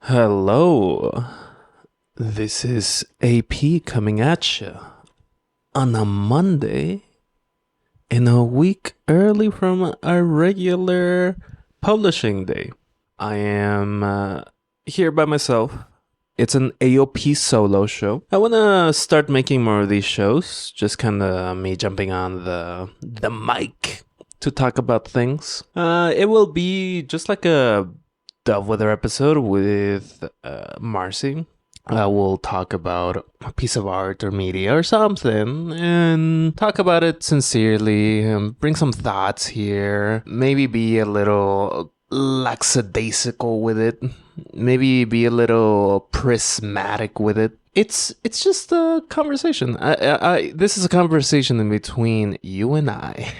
Hello, this is AP coming at you on a Monday in a week early from our regular publishing day. I am here by myself. It's an AOP solo show. I want to start making more of these shows, just kind of me jumping on the mic to talk about things. It will be just like a Dovewhether episode with Marcy. We'll talk about a piece of art or media or something and talk about it sincerely and bring some thoughts here. Maybe be a little lackadaisical with it. Maybe be a little prismatic with it. It's just a conversation. This is a conversation in between you and I,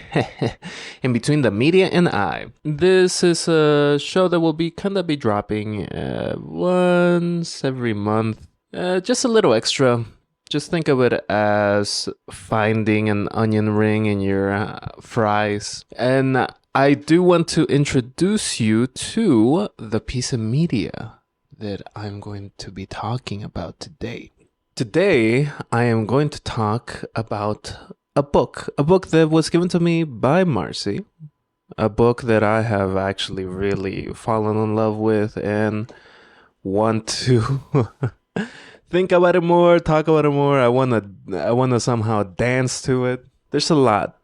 in between the media and I. This is a show that will be dropping once every month, just a little extra. Just think of it as finding an onion ring in your fries. And I do want to introduce you to the piece of media that I'm going to be talking about today. Today, I am going to talk about a book that was given to me by Marcy, a book that I have actually really fallen in love with and want to think about it more, talk about it more. I want to somehow dance to it. There's a lot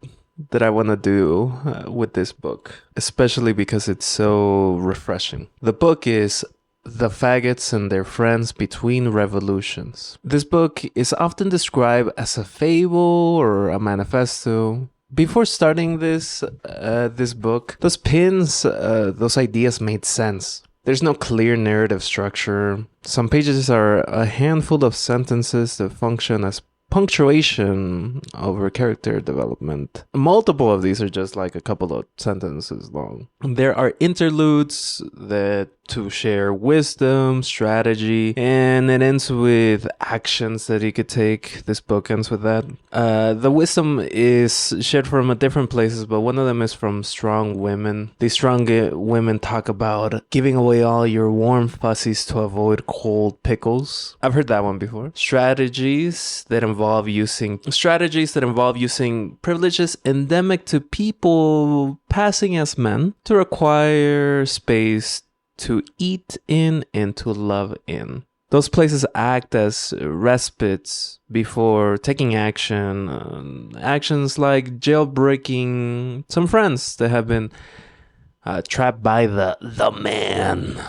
that I want to do with this book, especially because it's so refreshing. The book is The Faggots and Their Friends Between Revolutions. This book is often described as a fable or a manifesto. Before starting this book, those pins, those ideas made sense. There's no clear narrative structure. Some pages are a handful of sentences that function as punctuation over character development. Multiple of these are just like a couple of sentences long. There are interludes that to share wisdom, strategy, and it ends with actions that you could take. This book ends with that. The wisdom is shared from different places, but one of them is from strong women. These strong women talk about giving away all your warm fuzzies to avoid cold pickles. I've heard that one before. Strategies that involve using privileges endemic to people passing as men to acquire space to eat in and to love in. Those places act as respites before taking action. Actions like jailbreaking some friends that have been trapped by the man.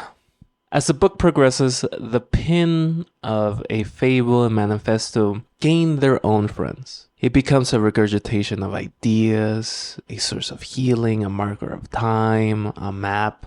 As the book progresses, the pin of a fable and manifesto gain their own friends. It becomes a regurgitation of ideas, a source of healing, a marker of time, a map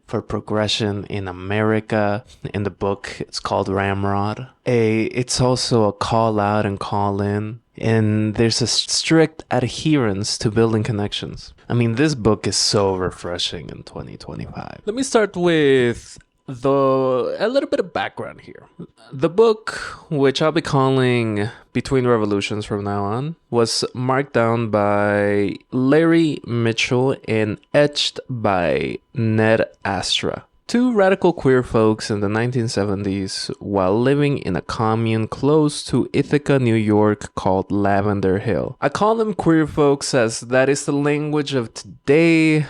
for progression in America. In the book, it's called Ramrod. It's also a call out and call in. And there's a strict adherence to building connections. I mean, this book is so refreshing in 2025. Let me start with a little bit of background here. The book, which I'll be calling Between Revolutions from now on, was marked down by Larry Mitchell and etched by Ned Astra. Two radical queer folks in the 1970s while living in a commune close to Ithaca, New York called Lavender Hill. I call them queer folks as that is the language of today.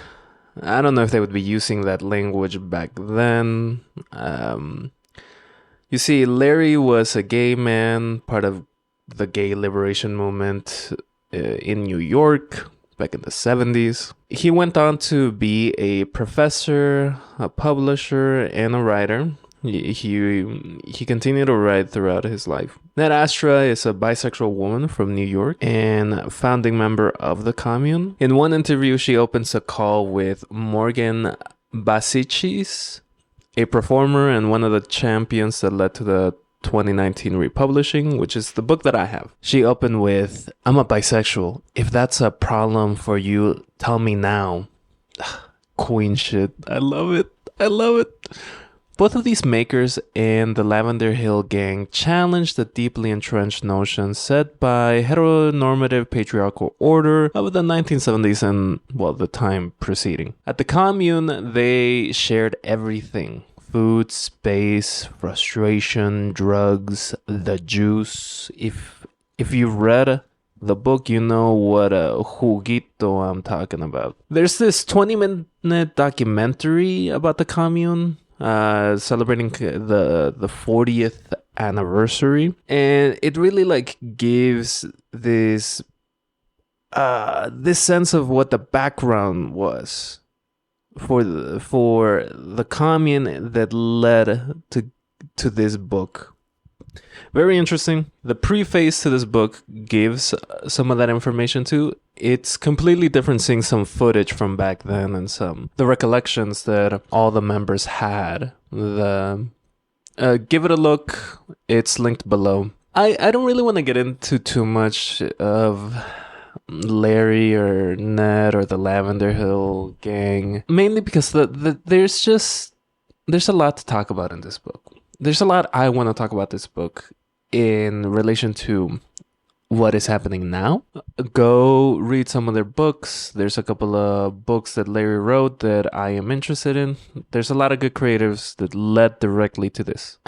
I don't know if they would be using that language back then. You see, Larry was a gay man, part of the gay liberation movement in New York back in the 70s. He went on to be a professor, a publisher, and a writer. He continued to write throughout his life. Ned Astra is a bisexual woman from New York and founding member of the commune. In one interview, she opens a call with Morgan Basicis, a performer and one of the champions that led to the 2019 republishing, which is the book that I have. She opened with, "I'm a bisexual. If that's a problem for you, tell me now." Queen shit. I love it. I love it. Both of these makers and the Lavender Hill gang challenged the deeply entrenched notions set by heteronormative patriarchal order of the 1970s and, well, the time preceding. At the commune, they shared everything food, space, frustration, drugs, the juice. If you've read the book, you know what juguito I'm talking about. There's this 20-minute documentary about the commune, celebrating the 40th anniversary, and it really like gives this sense of what the background was for the commune that led to this book. Very interesting. The preface to this book gives some of that information too. It's completely different seeing some footage from back then and the recollections that all the members had. Give it a look. It's linked below. I don't really want to get into too much of Larry or Ned or the Lavender Hill gang, mainly because there's a lot to talk about in this book. There's a lot I want to talk about this book in relation to what is happening now. Go read some of their books. There's a couple of books that Larry wrote that I am interested in. There's a lot of good creatives that led directly to this.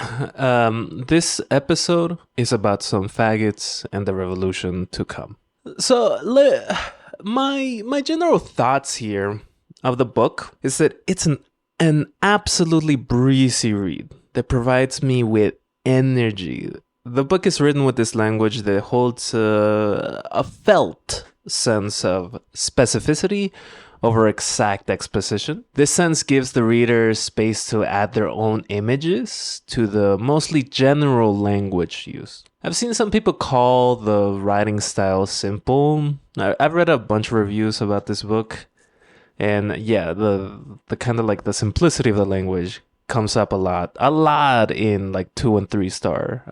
This episode is about some faggots and the revolution to come. So my general thoughts here of the book is that it's an absolutely breezy read that provides me with energy. The book is written with this language that holds a felt sense of specificity over exact exposition. This sense gives the reader space to add their own images to the mostly general language used. I've seen some people call the writing style simple. I've read a bunch of reviews about this book, and yeah, the kind of like the simplicity of the language comes up a lot in like 2 and 3 star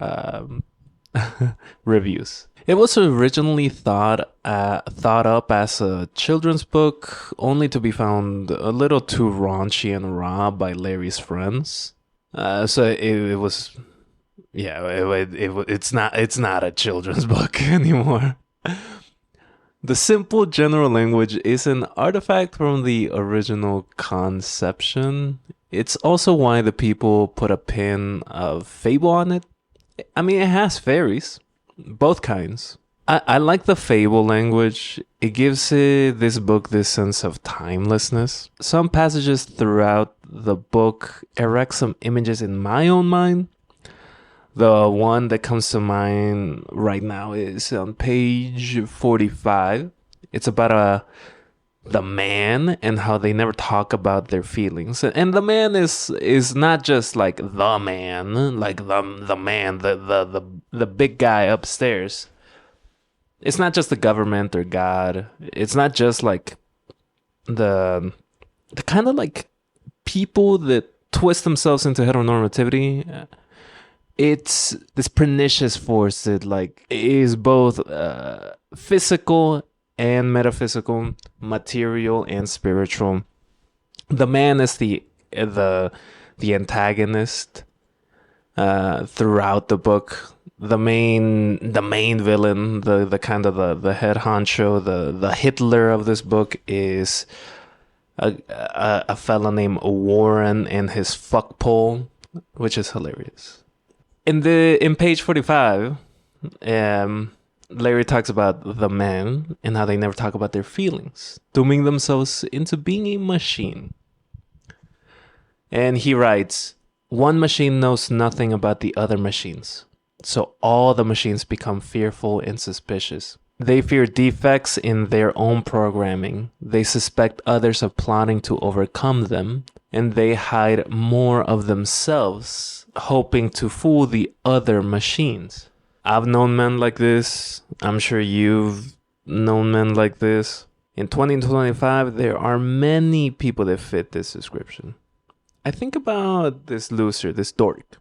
reviews. It was originally thought up as a children's book, only to be found a little too raunchy and raw by Larry's friends. So it was, yeah, it's not a children's book anymore. The simple general language is an artifact from the original conception. It's also why the people put a pin of fable on it. I mean, it has fairies, both kinds. I like the fable language. It gives this book this sense of timelessness. Some passages throughout the book erect some images in my own mind. The one that comes to mind right now is on page 45. It's about the man and how they never talk about their feelings. And the man is not just like the man, like the man, the big guy upstairs. It's not just the government or God. It's not just like the kind of like people that twist themselves into heteronormativity. It's this pernicious force that like is both physical and metaphysical, material and spiritual. The man is the antagonist throughout the book. The main villain, the kind of the head honcho, the Hitler of this book is a fella named Warren and his fuckpole, which is hilarious. In page 45, Larry talks about the men and how they never talk about their feelings, dooming themselves into being a machine. And he writes, one machine knows nothing about the other machines, so all the machines become fearful and suspicious. They fear defects in their own programming. They suspect others of plotting to overcome them, and they hide more of themselves, hoping to fool the other machines. I've known men like this. I'm sure you've known men like this. In 2025, there are many people that fit this description. I think about this loser, this dork,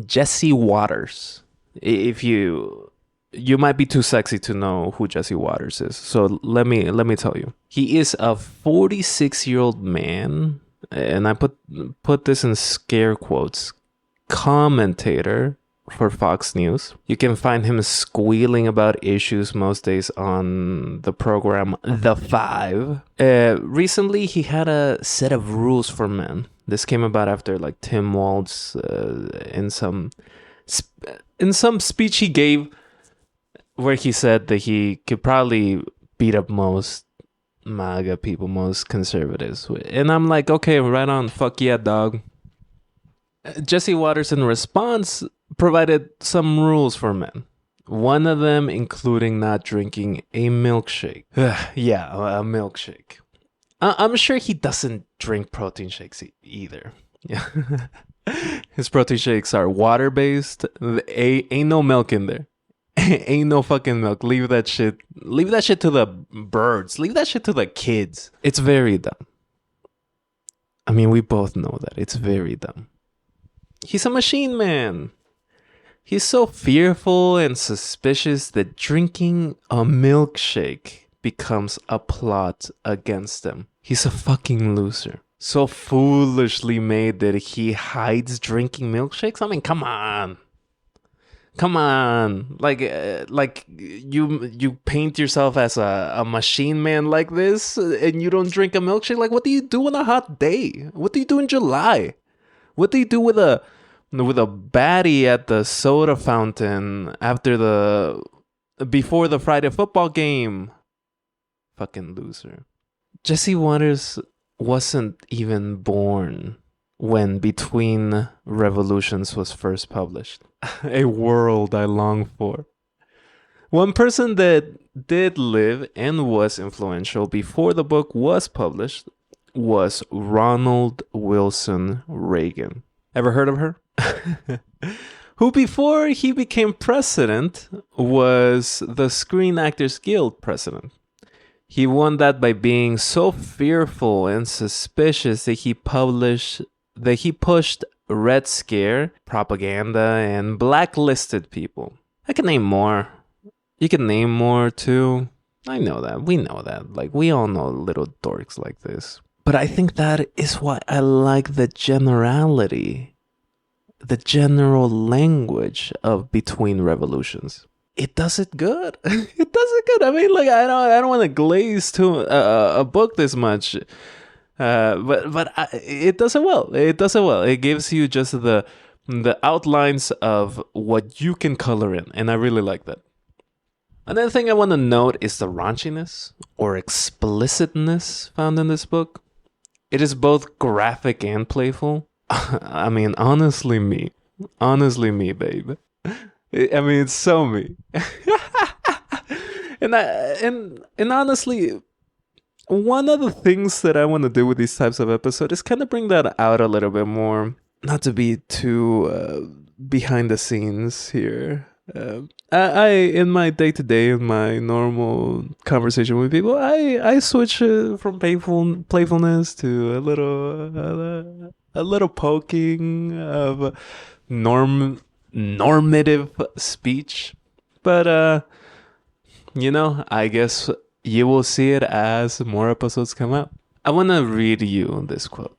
Jesse Waters. If you might be too sexy to know who Jesse Waters is, so let me tell you. He is a 46-year-old man, and I put this in scare quotes, commentator for Fox News. You can find him squealing about issues most days on the program The Five. Recently, he had a set of rules for men This came about after like Tim Walz in some speech he gave where he said that he could probably beat up most MAGA people, most conservatives. And I'm like, okay, right on. Fuck yeah, dog. Jesse Waters in response provided some rules for men. One of them including not drinking a milkshake. Yeah, a milkshake. I'm sure he doesn't drink protein shakes either. Yeah. His protein shakes are water-based. Ain't no milk in there. Ain't no fucking milk. Leave that shit to the birds. Leave that shit to the kids. It's very dumb. I mean, we both know that. It's very dumb. He's a machine man. He's so fearful and suspicious that drinking a milkshake becomes a plot against him. He's a fucking loser. So foolishly made that he hides drinking milkshakes. I mean, come on. Like you paint yourself as a machine man like this, and you don't drink a milkshake. Like, what do you do on a hot day? What do you do in July? What do you do with a baddie at the soda fountain before the Friday football game? Fucking loser. Jesse Waters wasn't even born when Between Revolutions was first published. A world I long for. One person that did live and was influential before the book was published was Ronald Wilson Reagan. Ever heard of her? Who before he became president was the Screen Actors Guild president. He won that by being so fearful and suspicious that he pushed Red Scare propaganda and blacklisted people. I can name more. You can name more too. I know that. We know that. Like, we all know little dorks like this. But I think that is why I like the generality, the general language of Between Revolutions. It does it good. It does it good. I mean, like, I don't want to glaze to a book this much. But it does it well. It does it well. It gives you just the outlines of what you can color in, and I really like that. Another thing I want to note is the raunchiness or explicitness found in this book. It is both graphic and playful. I mean, honestly, me, babe. I mean, it's so me. and honestly, one of the things that I want to do with these types of episodes is kind of bring that out a little bit more. Not to be too behind the scenes here. I in my day-to-day, in my normal conversation with people, I switch from playfulness to a little poking of normative speech. But I guess you will see it as more episodes come out. I want to read you this quote.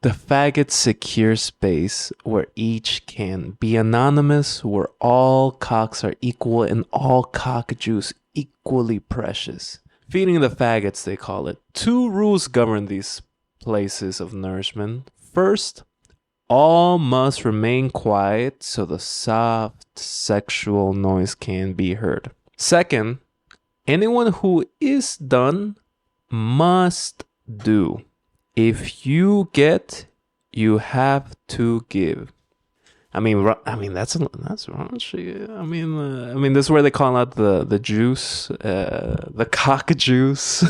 The faggots secure space where each can be anonymous, where all cocks are equal and all cock juice equally precious. Feeding the faggots, they call it. 2 rules govern these places of nourishment. First, all must remain quiet so the soft sexual noise can be heard. Second, anyone who is done must do. If you get, you have to give. I mean that's raunchy. I mean this is where they call out the juice, the cock juice.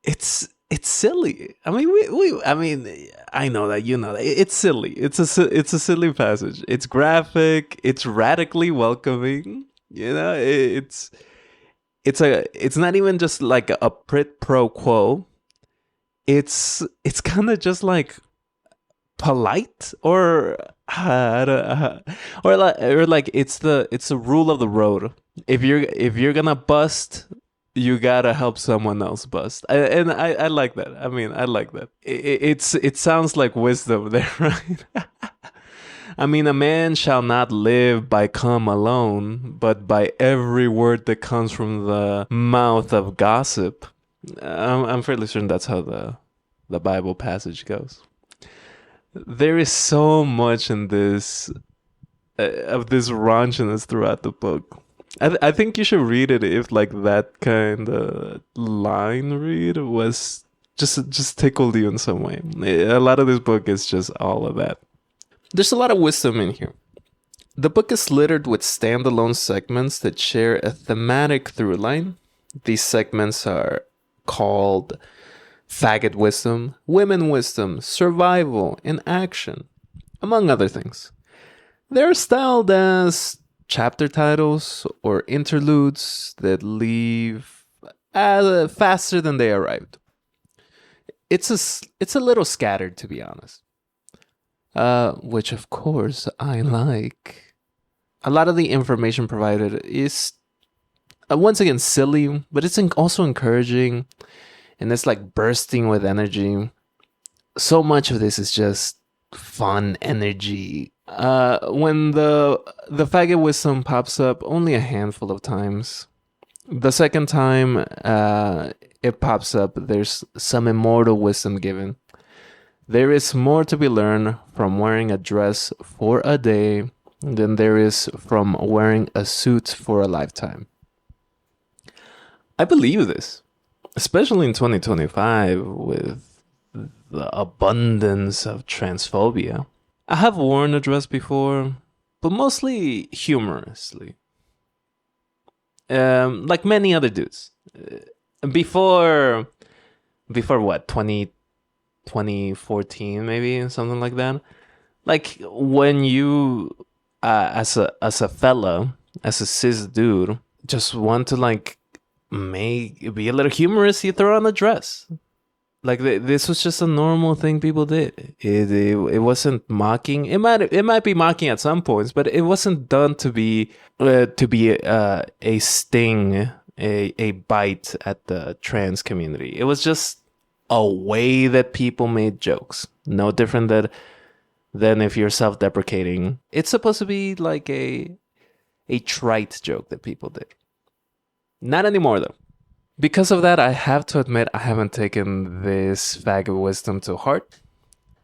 It's silly. I mean I know that, you know that. It's silly. It's a silly passage. It's graphic. It's radically welcoming. You know, it's not even just like a quid pro quo. It's kind of just like polite or like it's the rule of the road. If you're gonna bust, you gotta help someone else bust. I like that. I mean, I like that. It sounds like wisdom there, right? I mean, a man shall not live by cum alone, but by every word that comes from the mouth of gossip. I'm fairly certain that's how the Bible passage goes. There is so much in this of this raunchiness throughout the book. I think you should read it if like that kind of line read was just tickled you in some way. A lot of this book is just all of that. There's a lot of wisdom in here. The book is littered with standalone segments that share a thematic through line. These segments are called Faggot Wisdom, Women Wisdom, Survival, and Action, among other things. They're styled as chapter titles or interludes that leave faster than they arrived. It's a little scattered, to be honest. Which of course I like. A lot of the information provided is once again silly, but it's also encouraging, and it's like bursting with energy. So much of this is just fun energy. When the faggot wisdom pops up only a handful of times. The second time it pops up, there's some immortal wisdom given. There is more to be learned from wearing a dress for a day than there is from wearing a suit for a lifetime. I believe this, especially in 2025 with the abundance of transphobia. I have worn a dress before, but mostly humorously. Like many other dudes. Before what, 2014 maybe, something like that. Like when you as a fella, as a cis dude, just want to like be a little humorous, you throw on a dress. Like this was just a normal thing people did. It wasn't mocking. It might be mocking at some points, but it wasn't done to be a sting, a bite at the trans community. It was just a way that people made jokes. No different than if you're self-deprecating. It's supposed to be like a trite joke that people did. Not anymore though. Because of that, I have to admit I haven't taken this faggot wisdom to heart.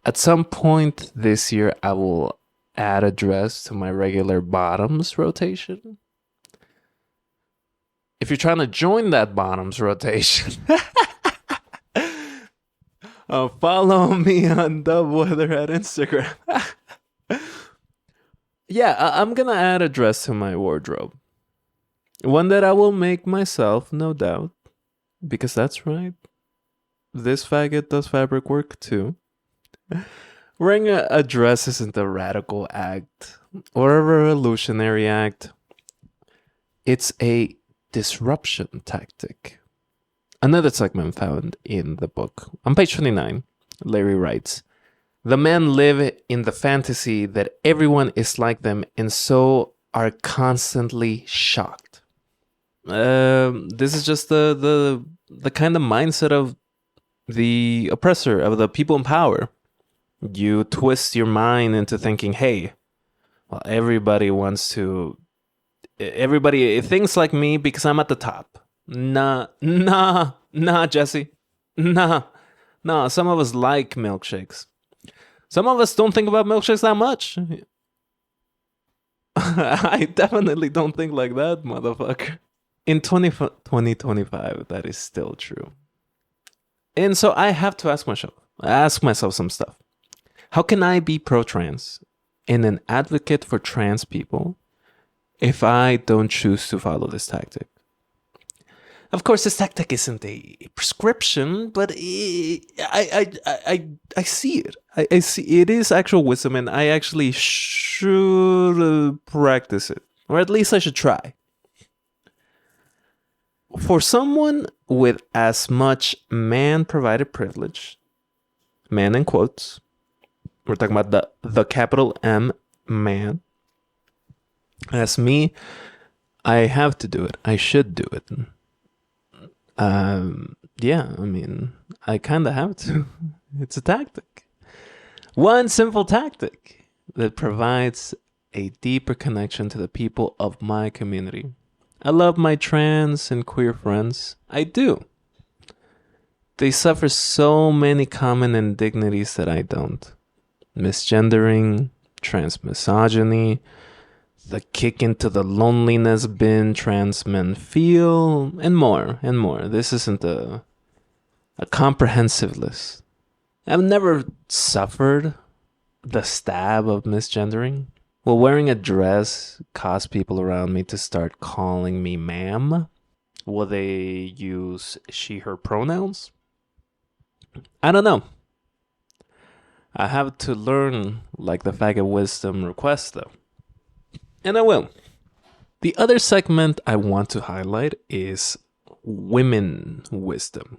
At some point this year, I will add a dress to my regular bottoms rotation. If you're trying to join that bottoms rotation, follow me on Dovewhether at Instagram. Yeah, I'm gonna add a dress to my wardrobe. One that I will make myself, no doubt. Because that's right. This faggot does fabric work too. Wearing a dress isn't a radical act or a revolutionary act. It's a disruption tactic. Another segment found in the book. On page 29, Larry writes, "The men live in the fantasy that everyone is like them and so are constantly shocked." This is just the kind of mindset of the oppressor, of the people in power. You twist your mind into thinking, hey, well, everybody thinks like me because I'm at the top. Nah, Jesse. Nah. Some of us like milkshakes. Some of us don't think about milkshakes that much. I definitely don't think like that, motherfucker. In 2025, that is still true. And so I have to ask myself some stuff. How can I be pro-trans and an advocate for trans people if I don't choose to follow this tactic? Of course, this tactic isn't a prescription, but I see it. I see it is actual wisdom, and I actually should practice it, or at least I should try. For someone with as much man-provided privilege, man in quotes, we're talking about the capital M, man, as me, I have to do it. I should do it. Yeah, I mean, I kind of have to. It's a tactic. One simple tactic that provides a deeper connection to the people of my community. I love my trans and queer friends. I do. They suffer so many common indignities that I don't. Misgendering, transmisogyny, the kick into the loneliness bin trans men feel, and more, and more. This isn't a comprehensive list. I've never suffered the stab of misgendering. Will wearing a dress cause people around me to start calling me ma'am? Will they use she, her pronouns? I don't know. I have to learn like the faggot wisdom request though. And I will. The other segment I want to highlight is women wisdom.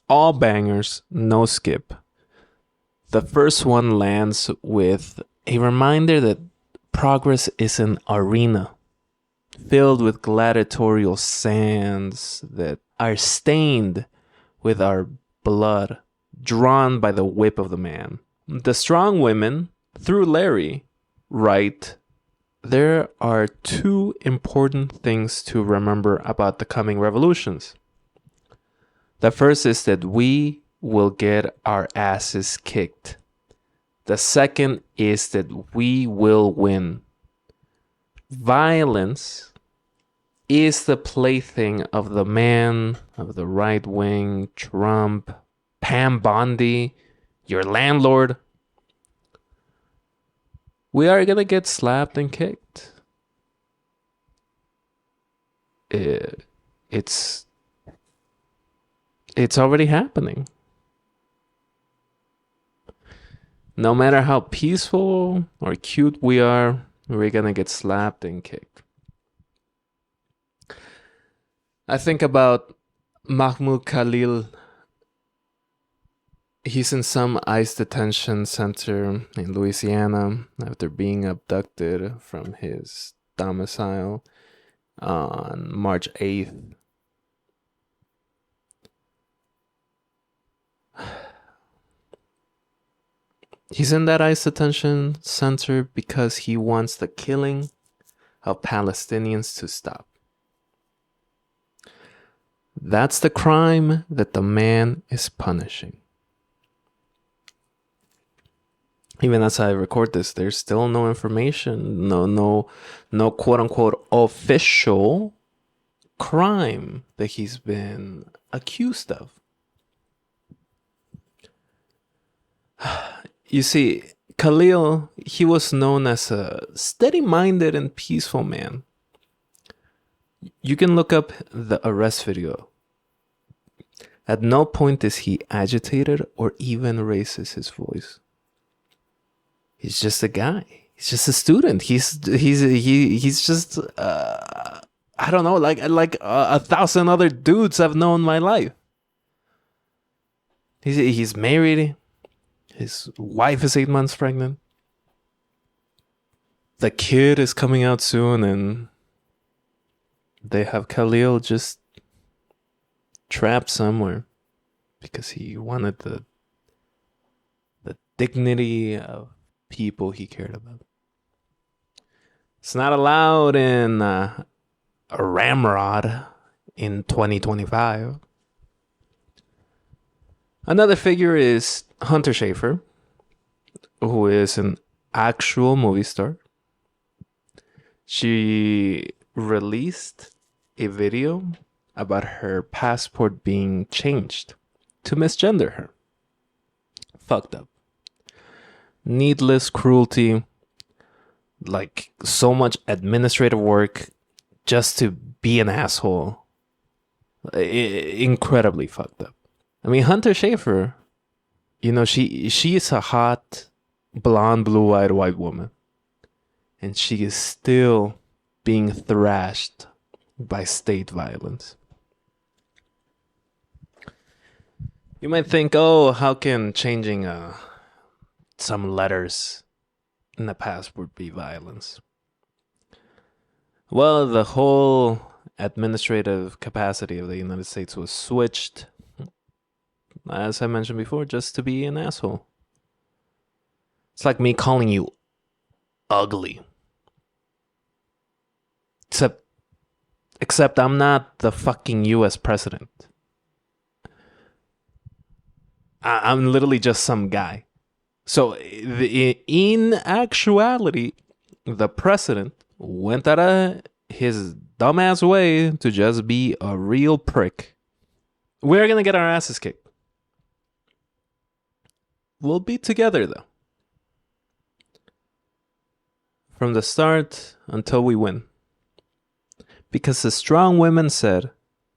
All bangers, no skip. The first one lands with a reminder that progress is an arena filled with gladiatorial sands that are stained with our blood, drawn by the whip of the man. The strong women, through Larry, write, there are two important things to remember about the coming revolutions. The first is that we will get our asses kicked. The second is that we will win. Violence is the plaything of the man, of the right wing, Trump, Pam Bondi, your landlord. We are going to get slapped and kicked. It's already happening. No matter how peaceful or cute we are, we're going to get slapped and kicked. I think about Mahmoud Khalil. He's in some ICE detention center in Louisiana after being abducted from his domicile on March 8th. He's in that ICE detention center because he wants the killing of Palestinians to stop. That's the crime that the man is punishing. Even as I record this, there's still no information, no quote unquote official crime that he's been accused of. You see, Khalil, he was known as a steady-minded and peaceful man. You can look up the arrest video. At no point is he agitated or even raises his voice. He's just a guy. He's just a student. He's just I don't know, like 1,000 other dudes I've known in my life. He's married. His wife is 8 months pregnant. The kid is coming out soon, and they have Khalil just trapped somewhere because he wanted the dignity of people he cared about. It's not allowed in a ramrod in 2025. Another figure is Hunter Schafer, who is an actual movie star. She released a video about her passport being changed to misgender her. Fucked up. Needless cruelty, like so much administrative work just to be an asshole. Incredibly fucked up. I mean, Hunter Schafer, you know, she is a hot, blonde, blue-eyed white woman. And she is still being thrashed by state violence. You might think, oh, how can changing some letters in the passport be violence? Well, the whole administrative capacity of the United States was switched, as I mentioned before, just to be an asshole. It's like me calling you ugly. Except I'm not the fucking US president. I'm literally just some guy. So in actuality, the president went out of his dumbass way to just be a real prick. We're gonna get our asses kicked. We'll be together though. From the start until we win. Because the strong women said,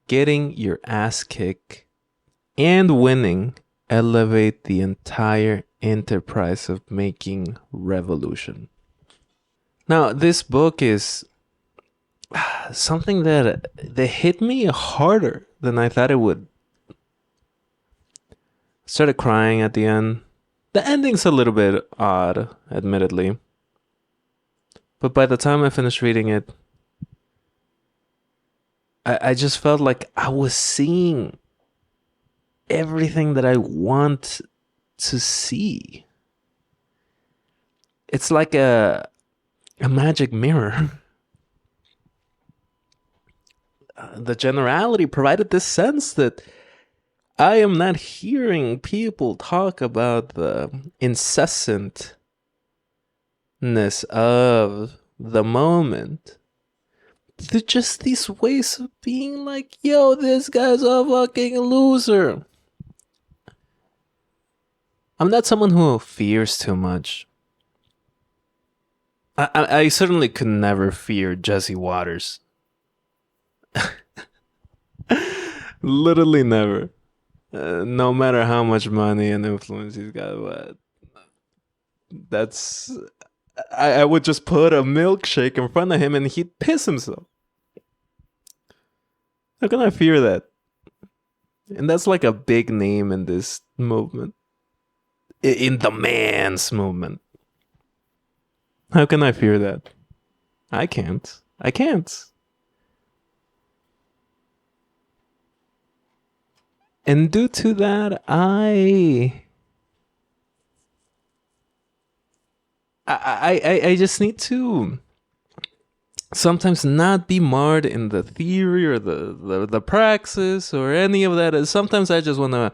getting your ass kicked and winning elevate the entire enterprise of making revolution. Now, this book is something that hit me harder than I thought it would. Started crying at the end. The ending's a little bit odd, admittedly. But by the time I finished reading it, I just felt like I was seeing everything that I want to see. It's like a magic mirror. The generality provided this sense that I am not hearing people talk about the incessantness of the moment. They're just these ways of being like, yo, this guy's a fucking loser. I'm not someone who fears too much. I certainly could never fear Jesse Waters. Literally never. No matter how much money and influence he's got, but that's... I would just put a milkshake in front of him and he'd piss himself. How can I fear that? And that's like a big name in this movement. In the man's movement. How can I fear that? I can't. I can't. And due to that, I just need to sometimes not be marred in the theory or the praxis or any of that. Sometimes I just wanna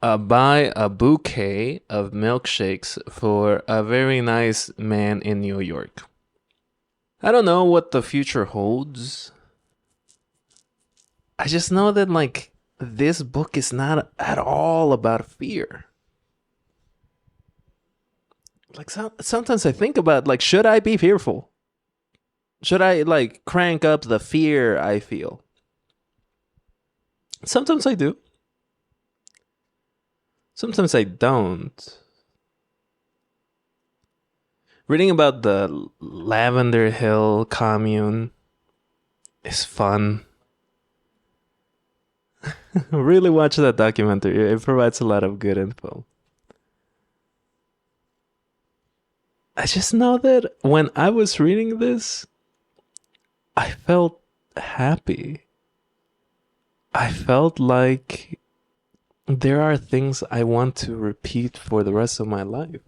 buy a bouquet of milkshakes for a very nice man in New York. I don't know what the future holds. I just know that, like, this book is not at all about fear. Like, sometimes I think about, like, should I be fearful? Should I, like, crank up the fear I feel? Sometimes I do. Sometimes I don't. Reading about the Lavender Hill commune is fun. Really watch that documentary. It provides a lot of good info. I just know that when I was reading this, I felt happy. I felt like there are things I want to repeat for the rest of my life.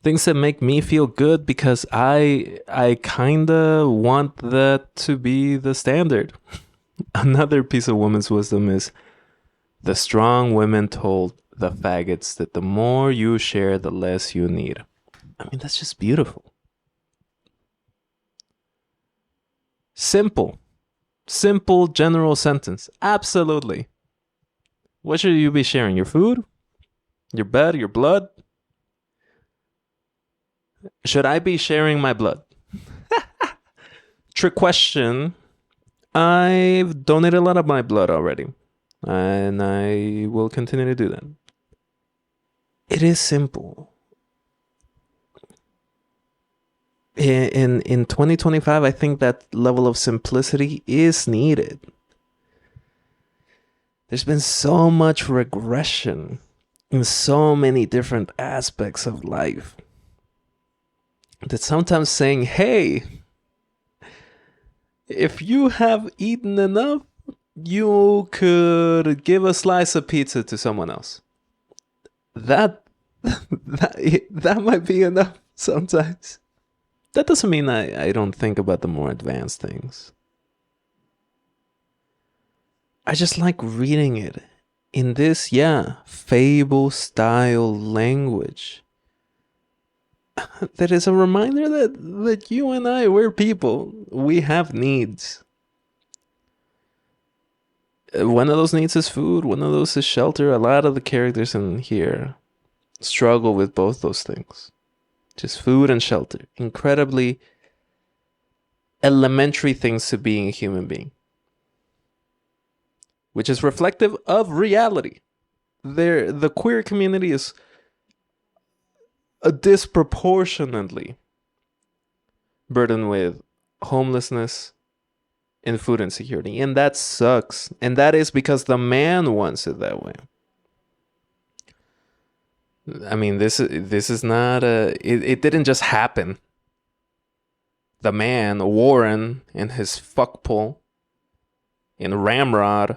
Things that make me feel good because I kinda want that to be the standard. Another piece of women's wisdom is the strong women told the faggots that the more you share, the less you need. I mean, that's just beautiful. Simple, general sentence. Absolutely. What should you be sharing? Your food? Your bed? Your blood? Should I be sharing my blood? Trick question. I've donated a lot of my blood already, and I will continue to do that. It is simple. In 2025, I think that level of simplicity is needed. There's been so much regression in so many different aspects of life that sometimes saying, hey, if you have eaten enough, you could give a slice of pizza to someone else. That might be enough sometimes. That doesn't mean I don't think about the more advanced things. I just like reading it in this, fable style language. That is a reminder that you and I, we're people. We have needs. One of those needs is food. One of those is shelter. A lot of the characters in here struggle with both those things. Just food and shelter. Incredibly elementary things to being a human being. Which is reflective of reality. The queer community is disproportionately burdened with homelessness and food insecurity. And that sucks. And that is because the man wants it that way. I mean, this is not it didn't just happen. The man, Warren, and his fuckpole in Ramrod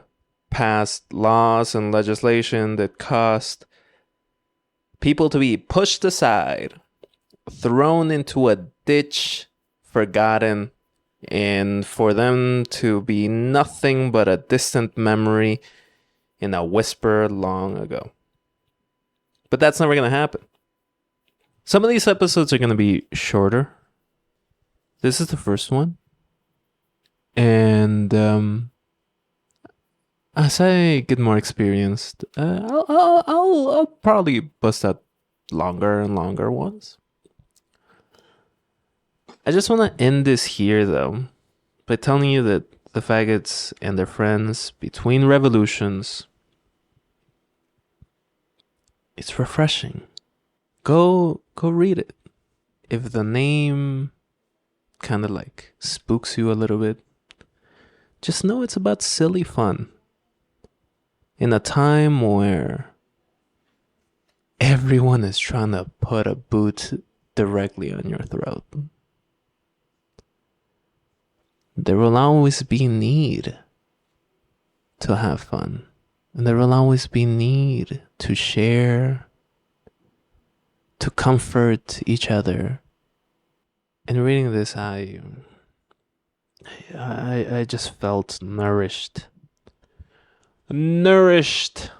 passed laws and legislation that caused people to be pushed aside, thrown into a ditch, forgotten, and for them to be nothing but a distant memory in a whisper long ago. But that's never going to happen. Some of these episodes are going to be shorter. This is the first one. And as I get more experienced, I'll probably bust out longer and longer ones. I just want to end this here, though, by telling you that the Faggots and their friends between revolutions, it's refreshing. Go read it. If the name kind of like spooks you a little bit, just know it's about silly fun. In a time where everyone is trying to put a boot directly on your throat. There will always be need to have fun. And there will always be need to share, to comfort each other. And reading this, I just felt nourished. Nourished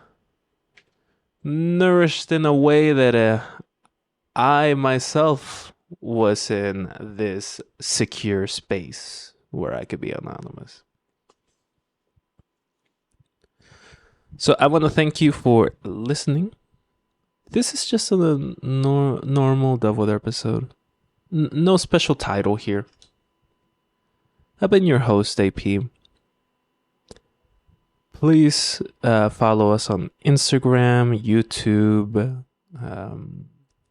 in a way that I myself was in this secure space where I could be anonymous. So I want to thank you for listening. This is just a normal Dovewhether episode. No special title here. I've been your host, AP. Please follow us on Instagram, YouTube,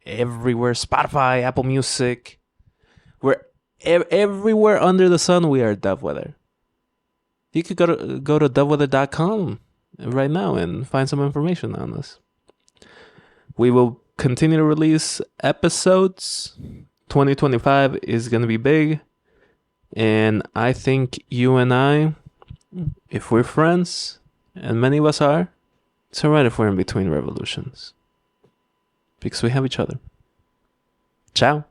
everywhere, Spotify, Apple Music. We're everywhere under the sun. We are Dovewhether. You could go to dovewhether.com right now and find some information on us. We will continue to release episodes. 2025 is going to be big. And I think you and I, if we're friends, and many of us are, it's alright if we're in between revolutions. Because we have each other. Ciao.